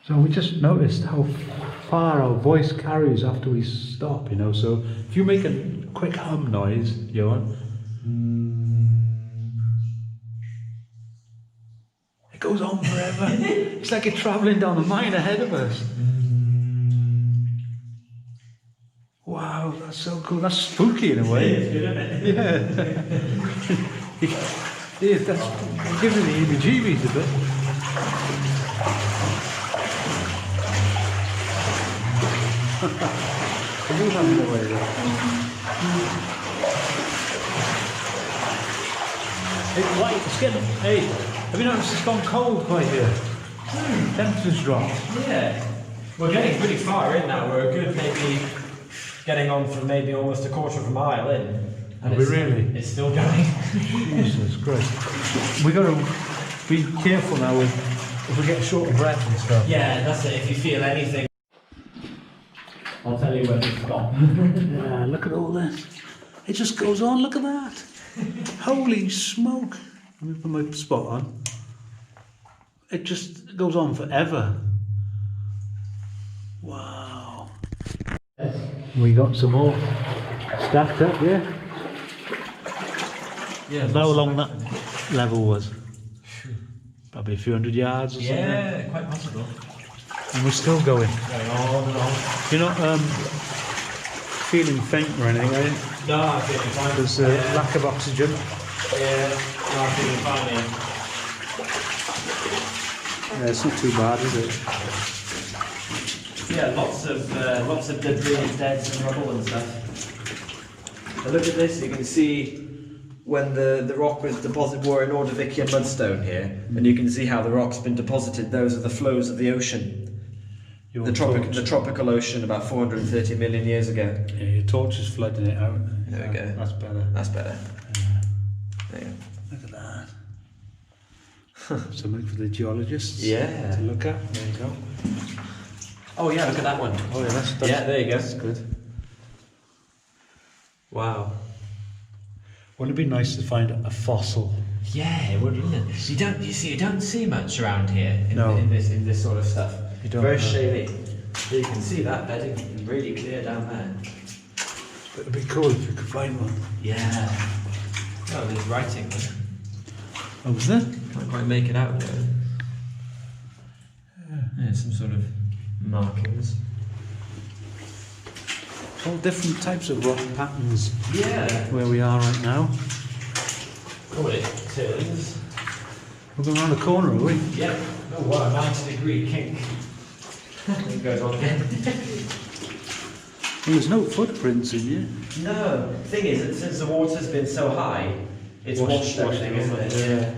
So we just noticed how far our voice carries after we stop, you know. So if you make a quick hum noise, Johan, it goes on forever. It's like you're travelling down a mine ahead of us. Wow, that's so cool. That's spooky in a way. It is good, isn't it? Yeah. That's giving me the heebie-jeebies a bit. Are you having a way there? It's light, it's getting... Hey, have you noticed it's gone cold quite here? Temperature's dropped. Yeah. We're getting pretty far in now. We're good, maybe getting on for maybe almost a quarter of a mile in. And Are we really? It's still going. Jesus Christ. We got to be careful now with if we get short of breath and stuff. Yeah, that's it. If you feel anything, I'll tell you when to stop. Yeah, look at all this. It just goes on, look at that. Holy smoke. Let me put my spot on. It just goes on forever. Wow. We got some more stacked up, yeah? Yeah. How long that level was? Probably a few hundred yards or something. Yeah, quite possible. And we're still going. Going on and on. You're not feeling faint or anything, are you? No, I'm feeling fine. There's lack of oxygen. Yeah, no, I'm feeling fine, yeah. Yeah, it's not too bad, is it? Yeah, lots of debris and deads and rubble and stuff. And look at this, you can see when the rock was deposited, we're in Ordovician mudstone here, and you can see how the rock's been deposited. Those are the flows of the ocean. The tropical ocean about 430 million years ago. Yeah, your torch is flooding it out. There we go. That's better. That's better. Yeah. There you go. Look at that. Something for the geologists Yeah. to look at. There you go. Oh yeah, look at that one. Oh yeah, that's Yeah, there you go. That's good. Wow. Wouldn't it be nice to find a fossil? Yeah, it would, wouldn't it? You don't see much around here in, No. in this sort of stuff. You don't, Very no. shady. You can see that bedding really clear down there. But it'd be cool if we could find one. Yeah. Oh, there's writing there. Oh, was there? Can't quite make it out though. Yeah, some sort of markings. All different types of rock patterns Yeah. where we are right now. Oh, it turns. We're going around the corner, are we? Yep. Oh wow, 90-degree kink. It goes on again. Well, there's no footprints in here. No. Thing is, since the water's been so high, it's washed everything, isn't it? Yeah.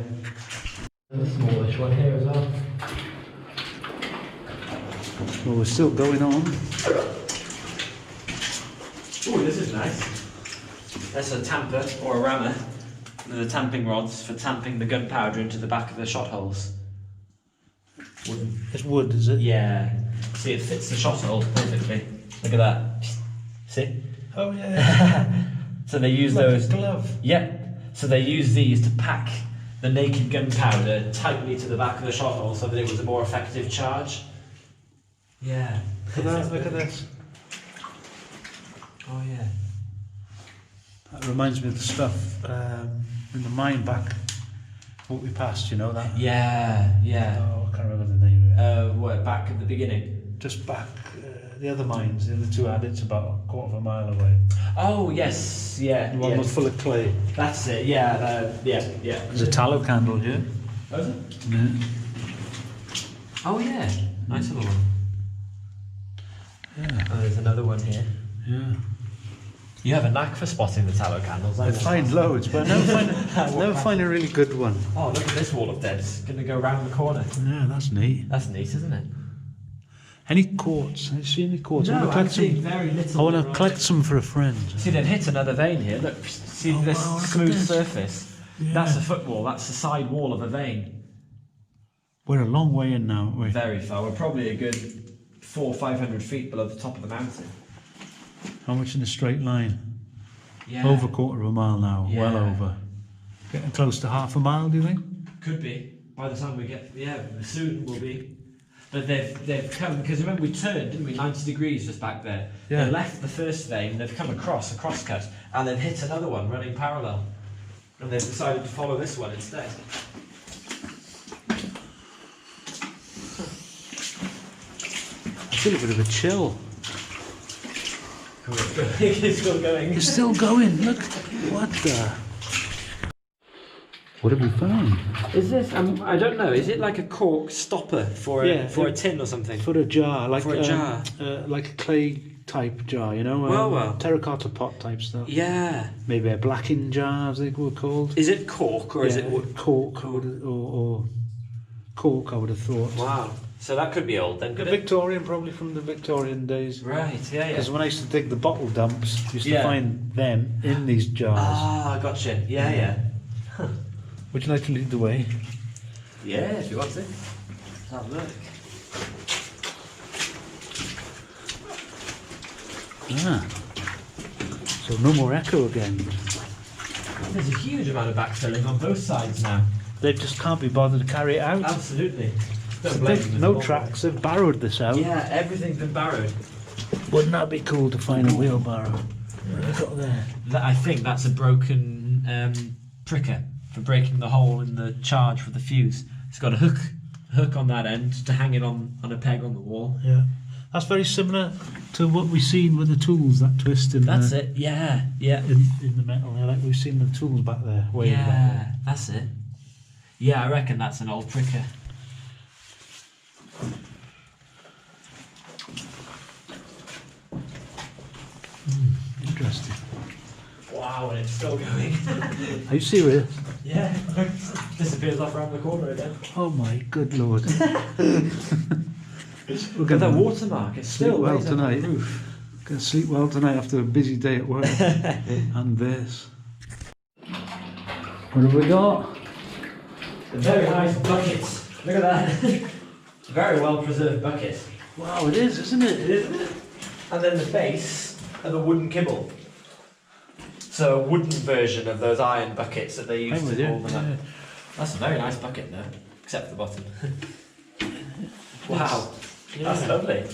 There's a smallish one here as well. Well, we're still going on. Oh, this is nice. That's a tamper or a rammer. The tamping rods for tamping the gunpowder into the back of the shot holes. Wooden. It's wood, is it? Yeah. See, it fits the shot hole perfectly. Look at that. See? Oh yeah. So they use Like those. a glove. Yeah. So they use these to pack the naked gunpowder tightly to the back of the shot hole so that it was a more effective charge. Yeah. Look at that, look at this. Oh yeah. That reminds me of the stuff in the mine back, what we passed, you know that? Yeah, yeah. Oh, I can't remember the name of it. What, back at the beginning? Just back, the other mines, the other two adits about a quarter of a mile away. Oh, yes, yeah. The one was full of clay. That's it, yeah, yeah. There's a tallow candle here. Oh, is it? Yeah. Oh, yeah. Nice little one. Yeah. Oh, there's another one here. Yeah. You have a knack for spotting the tallow candles. I find loads, but I never find a really good one. Oh, look at this wall of dead. It's going to go round the corner. Yeah, that's neat. That's neat, isn't it? Any quartz? Have you seen any quartz? I No, want to I'm collect seeing some. very little. I want to collect some for a friend. See, they've hit another vein here. Look, see Oh, this wow, look at smooth this. surface? Yeah. That's a footwall. That's the side wall of a vein. We're a long way in now, aren't we? Very far. We're probably a good 400 or 500 feet below the top of the mountain. How much in a straight line? Yeah. Over a quarter of a mile now, well Yeah. over. Getting close to half a mile, do you think? Could be. By the time we get, yeah, soon we'll be. But they've come, because remember we turned, didn't we, 90 degrees just back there. Yeah. They left the first vein, they've come across a crosscut, and then hit another one running parallel. And they've decided to follow this one instead. I feel a bit of a chill. It's still going. It's still going. Look, what the? What have we found? Is this? I don't know. Is it like a cork stopper for a tin or something? For a jar, like For a jar. like a clay type jar, you know, Well. terracotta pot type stuff. Yeah. Maybe a blacking jar, as they were called. Is it cork or is it wood? Cork? Or cork, I would have thought. Wow. So that could be old then, could it? Victorian, probably from the Victorian days. Right. Yeah. Because when I used to dig the bottle dumps, I used to Yeah. find them in these jars. Ah, gotcha. Yeah. Yeah. Would you like to lead the way? Yeah, if you want to. Let's have a look. Ah. So no more echo again. There's a huge amount of backfilling on both sides now. They just can't be bothered to carry it out. Absolutely. Don't blame them. No tracks, they've barrowed this out. Yeah, everything's been barrowed. Wouldn't that be cool to find a wheelbarrow? What have we got there? I think that's a broken pricker for breaking the hole in the charge for the fuse. It's got a hook on that end to hang it on a peg on the wall. Yeah. That's very similar to what we've seen with the tools, that twist in That's the, it, yeah. in the metal. Yeah, like we've seen the tools back there. Way back there. That's it. Yeah, I reckon that's an old pricker. Interesting. Wow, and it's still going. Are you serious? Yeah, disappears off around the corner again. Oh my good lord. We're But that gonna watermark is sleep still well raised up on tonight. the roof. Gonna sleep well tonight after a busy day at work. And this. What have we got? A very nice bucket. Look at that. Very well preserved bucket. Wow, it is, isn't it? It is, isn't it? And then the base of a wooden kibble. So a wooden version of those iron buckets that they used to hold them up. That's a very nice bucket now, except for the bottom. Wow, that's lovely.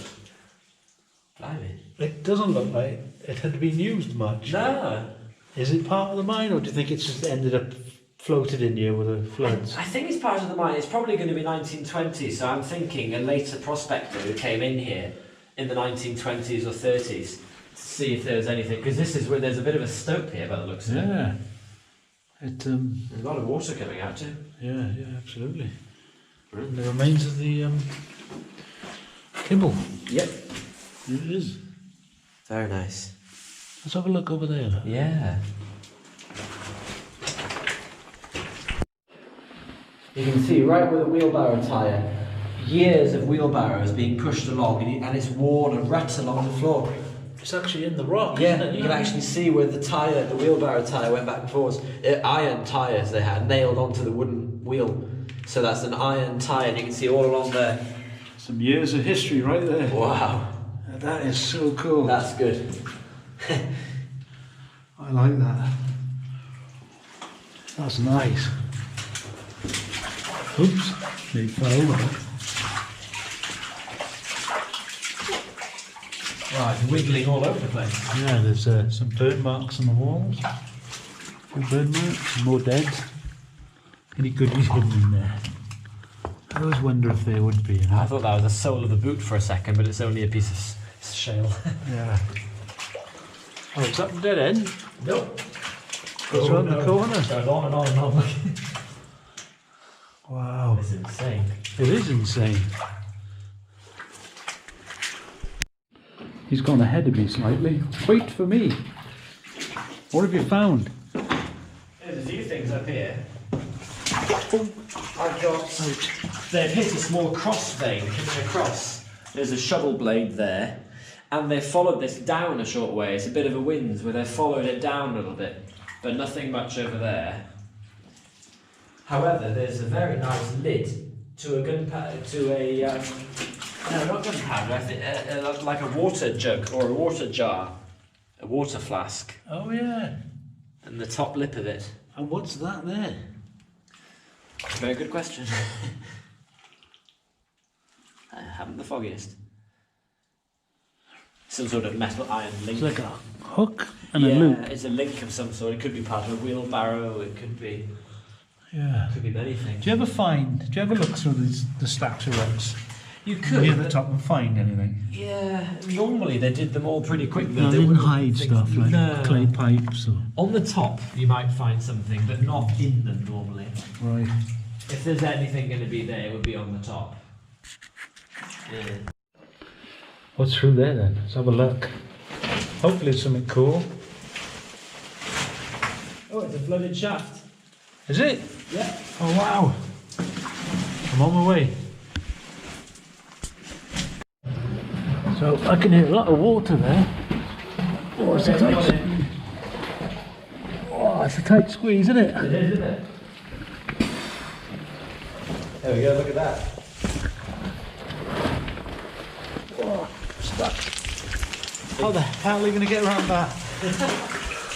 Blimey. It doesn't look like it had been used much. No. Is it part of the mine, or do you think it's just ended up floated in here with the floods? I think it's part of the mine. It's probably going to be 1920s, so I'm thinking a later prospector who came in here in the 1920s or 30s to see if there was anything, because this is where there's a bit of a stope here by the looks of it. Yeah. There's a lot of water coming out too. Yeah, absolutely. And the remains of the kibble. Yep. It is. Very nice. Let's have a look over there. Look. Yeah. You can see right with the wheelbarrow tyre, years of wheelbarrows being pushed along, and it's worn a rut along the floor. It's actually in the rock. Yeah, isn't it? you can actually see where the wheelbarrow tyre went back and forwards. Iron tyres they had nailed onto the wooden wheel. So that's an iron tyre, and you can see all along there. Some years of history right there. Wow. That is so cool. That's good. I like that. That's nice. Oops, they fell over. Wow, it's wiggling all over the place. Yeah, there's some burn marks on the walls. Some burn marks, more dead. Any goodies hidden in there? I always wonder if there would be. You know? I thought that was the sole of the boot for a second, but it's only a piece of shale. Yeah. Oh, is that the dead end? Nope. It's around the corner. It goes on and on and on. Wow. It's insane. It is insane. He's gone ahead of me slightly. Wait for me. What have you found? There's a few things up here. I've got... They've hit a small cross vein coming across. There's a shovel blade there. And they've followed this down a short way. It's a bit of a wind where they've followed it down a little bit. But nothing much over there. However, there's a very nice lid to a gunpowder, no, not gunpowder, I think, like a water jug or a water jar, a water flask. Oh yeah. And the top lip of it. And what's that there? Very good question. I haven't the foggiest. Some sort of metal iron link. It's like a hook and yeah, a loop. It's a link of some sort. It could be part of a wheelbarrow. It could be. Yeah. It could be many things. Do you ever look through the stacks of rocks You could. near the top and find anything? Yeah. Normally they did them all pretty quick. No, they didn't hide stuff like clay pipes or. On the top, you might find something, but not in them normally. Right. If there's anything going to be there, it would be on the top. Yeah. What's through there then? Let's have a look. Hopefully it's something cool. Oh, it's a flooded shaft. Is it? Yeah. Oh wow. I'm on my way. So I can hear a lot of water there. Oh, it's a tight, it's a tight squeeze, isn't it? It is, isn't it? There we go, look at that. Oh, stuck. How the hell are you going to get around that?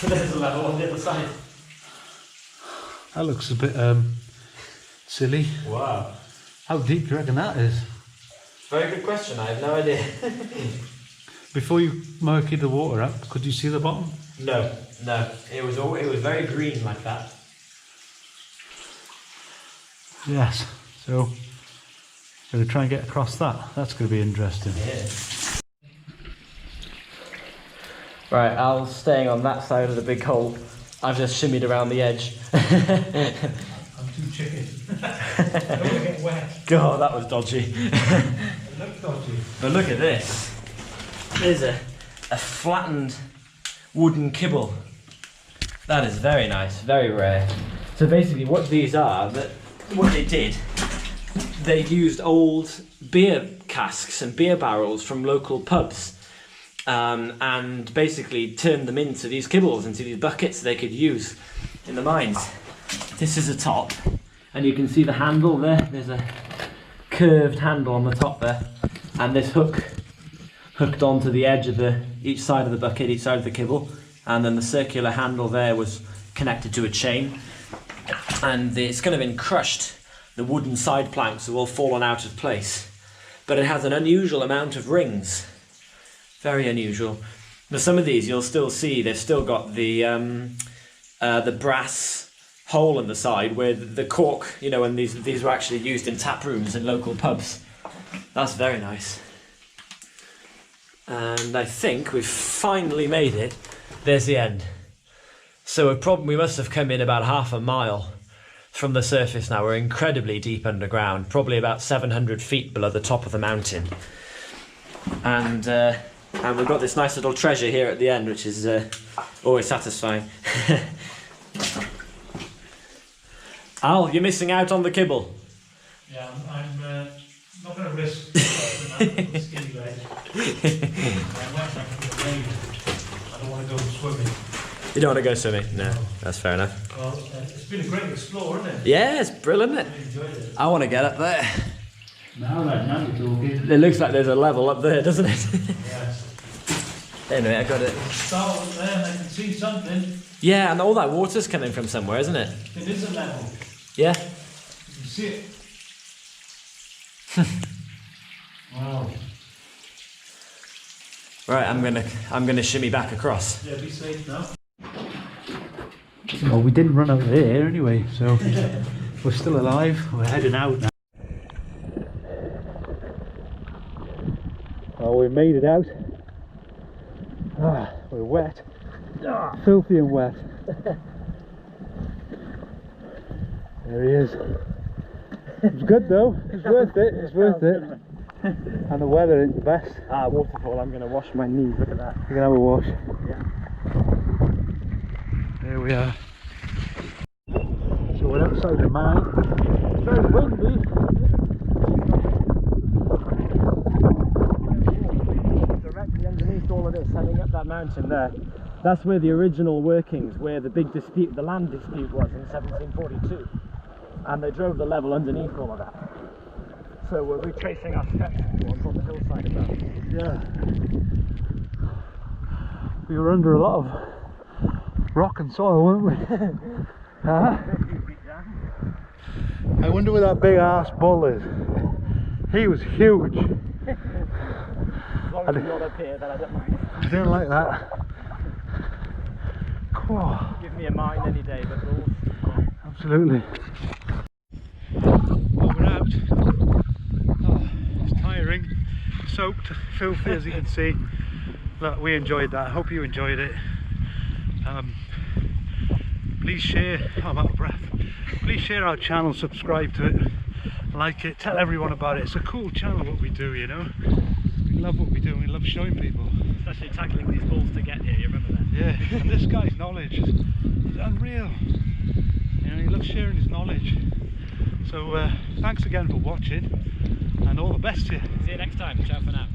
There's a level on the other side. That looks a bit silly. Wow. How deep do you reckon that is? Very good question, I have no idea. Before you murkied the water up, could you see the bottom? No. It was very green like that. Yes. So, going to try and get across that. That's going to be interesting. Yeah. Right, Al's staying on that side of the big hole. I've just shimmied around the edge. I'm too chicken. I don't want to get wet. God, that was dodgy. It looks dodgy. But look at this. There's a flattened wooden kibble. That is very nice, very rare. So basically what these are, what they did, they used old beer casks and beer barrels from local pubs and basically turned them into these kibbles, into these buckets they could use in the mines. This is a top, and you can see the handle there. There's a curved handle on the top there, and this hook hooked onto the edge of each side of the bucket, each side of the kibble, and then the circular handle there was connected to a chain, and it's kind of been crushed. The wooden side planks have all fallen out of place, but it has an unusual amount of rings. Very unusual. Now some of these you'll still see they've still got the brass hole in the side where the cork, you know, and these were actually used in tap rooms in local pubs. That's very nice. And I think we've finally made it. There's the end. So we must have come in about half a mile from the surface now. We're incredibly deep underground, probably about 700 feet below the top of the mountain. And we've got this nice little treasure here at the end, which is always satisfying. Al, you're missing out on the kibble. Yeah, I'm not going to risk the skinny leg. I don't want to go swimming. You don't want to go swimming? No, that's fair enough. Well, it's been a great explore, isn't it? Yeah, it's brilliant, isn't it? I enjoyed it. I want to get up there. Now you're talking. It looks like there's a level up there, doesn't it? Yes. Anyway, I got it. Start up there and I can see something. Yeah, and all that water's coming from somewhere, isn't it? It is a level. Yeah. You can see it. Wow. Right, I'm gonna shimmy back across. Yeah, be safe now. Well, we didn't run out there anyway, so we're still alive. We're heading out now. Oh, we made it out. We're wet. Filthy and wet. There he is. It's good though. It's worth it. It's worth it. And the weather isn't the best. Waterfall. I'm gonna wash my knees. Look at that. You can have a wash. Yeah. There we are. So we're outside the mine. It's very windy. Directly underneath all of this, heading up that mountain there. That's where the original workings, where the big dispute, the land dispute was in 1742. And they drove the level underneath all of that. So we're retracing our steps towards on the hillside of that. Yeah. We were under a lot of rock and soil, weren't we? Huh? I wonder where that big ass bull is. He was huge. As long as you're not up here, then I don't mind. I didn't like that. Cool. Give me a mine any day, but Absolutely. Well, we're out. Oh, it's tiring, soaked, filthy as you can see. Look, we enjoyed that. I hope you enjoyed it. Please share. I'm out of breath. Please share our channel, subscribe to it, like it, tell everyone about it. It's a cool channel what we do, you know. We love what we do and we love showing people. especially tackling these bulls to get here, you remember that? Yeah, and this guy's knowledge is unreal. You know, he loves sharing his knowledge. So thanks again for watching and all the best to you. See you next time. Ciao for now.